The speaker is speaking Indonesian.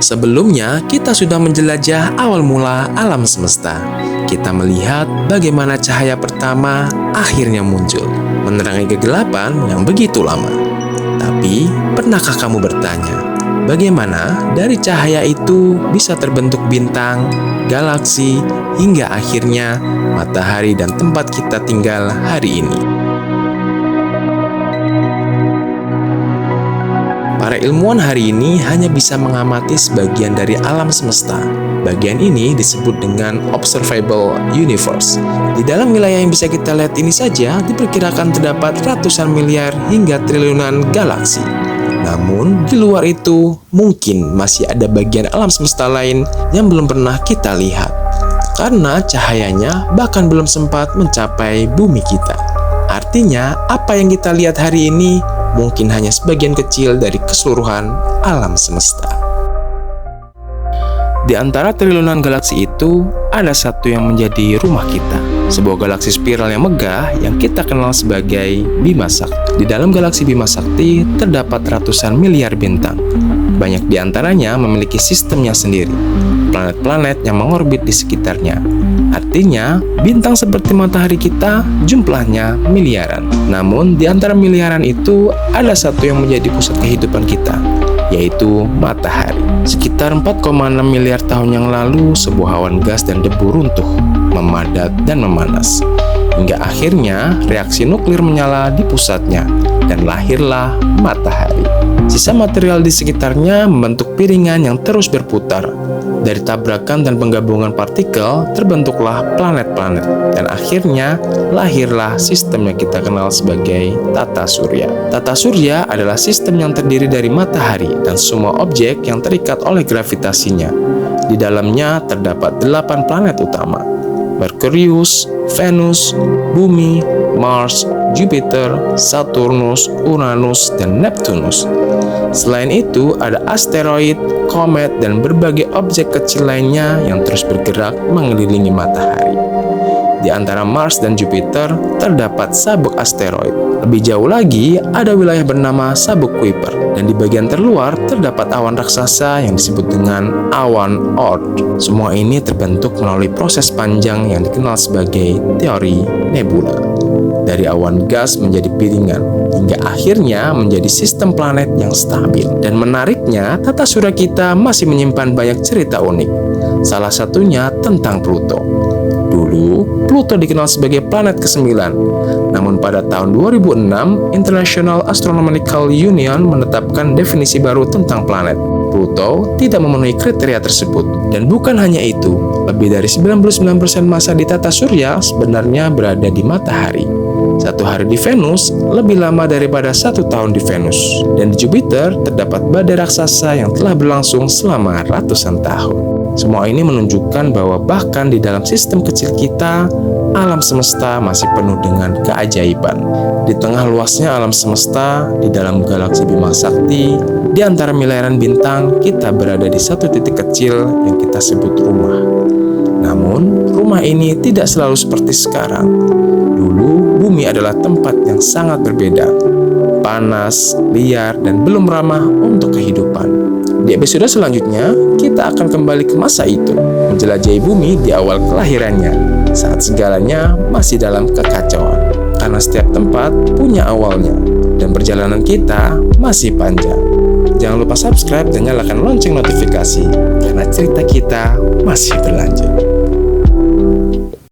Sebelumnya, kita sudah menjelajah awal mula alam semesta. Kita melihat bagaimana cahaya pertama akhirnya muncul, menerangi kegelapan yang begitu lama. Tapi, pernahkah kamu bertanya, bagaimana dari cahaya itu bisa terbentuk bintang, galaksi, hingga akhirnya matahari dan tempat kita tinggal hari ini? Para ilmuwan hari ini hanya bisa mengamati sebagian dari alam semesta. Bagian ini disebut dengan observable universe. Di dalam wilayah yang bisa kita lihat ini saja, diperkirakan terdapat ratusan miliar hingga triliunan galaksi. Namun, di luar itu, mungkin masih ada bagian alam semesta lain yang belum pernah kita lihat. Karena cahayanya bahkan belum sempat mencapai bumi kita. Artinya, apa yang kita lihat hari ini mungkin hanya sebagian kecil dari keseluruhan alam semesta. Di antara triliunan galaksi itu, ada satu yang menjadi rumah kita. Sebuah galaksi spiral yang megah yang kita kenal sebagai Bima Sakti. Di dalam galaksi Bima Sakti terdapat ratusan miliar bintang. Banyak di antaranya memiliki sistemnya sendiri, planet-planet yang mengorbit di sekitarnya. Artinya, bintang seperti matahari kita jumlahnya miliaran. Namun, di antara miliaran itu ada satu yang menjadi pusat kehidupan kita, yaitu matahari. Sekitar 4,6 miliar tahun yang lalu, sebuah awan gas dan debu runtuh, memadat dan memanas. Hingga akhirnya reaksi nuklir menyala di pusatnya, dan lahirlah matahari. Sisa material di sekitarnya membentuk piringan yang terus berputar. Dari tabrakan dan penggabungan partikel, terbentuklah planet-planet, dan akhirnya lahirlah sistem yang kita kenal sebagai tata surya. Tata surya adalah sistem yang terdiri dari matahari dan semua objek yang terikat oleh gravitasinya. Di dalamnya terdapat 8 planet utama: Merkurius, Venus, Bumi, Mars, Jupiter, Saturnus, Uranus, dan Neptunus. Selain itu, ada asteroid, komet, dan berbagai objek kecil lainnya yang terus bergerak mengelilingi matahari. Di antara Mars dan Jupiter terdapat sabuk asteroid. Lebih jauh lagi, ada wilayah bernama sabuk Kuiper, dan di bagian terluar terdapat awan raksasa yang disebut dengan awan Oort. Semua ini terbentuk melalui proses panjang yang dikenal sebagai teori nebula. Dari awan gas menjadi piringan, hingga akhirnya menjadi sistem planet yang stabil. Dan menariknya, tata surya kita masih menyimpan banyak cerita unik. Salah satunya tentang Pluto. Dulu, Pluto dikenal sebagai planet ke-9. Namun pada tahun 2006, International Astronomical Union menetapkan definisi baru tentang planet. Pluto tidak memenuhi kriteria tersebut. Dan bukan hanya itu, lebih dari 99% masa di tata surya sebenarnya berada di matahari. Satu hari di Venus lebih lama daripada 1 tahun di Venus. Dan di Jupiter terdapat badai raksasa yang telah berlangsung selama ratusan tahun. Semua ini menunjukkan bahwa bahkan di dalam sistem kecil kita, alam semesta masih penuh dengan keajaiban. Di tengah luasnya alam semesta, di dalam galaksi Bima Sakti, di antara miliaran bintang, kita berada di satu titik kecil yang kita sebut rumah. Namun, rumah ini tidak selalu seperti sekarang. Dulu, bumi adalah tempat yang sangat berbeda, panas, liar, dan belum ramah untuk kehidupan. Di episode selanjutnya, kita akan kembali ke masa itu, menjelajahi bumi di awal kelahirannya, saat segalanya masih dalam kekacauan. Karena setiap tempat punya awalnya, dan perjalanan kita masih panjang. Jangan lupa subscribe dan nyalakan lonceng notifikasi, karena cerita kita masih berlanjut.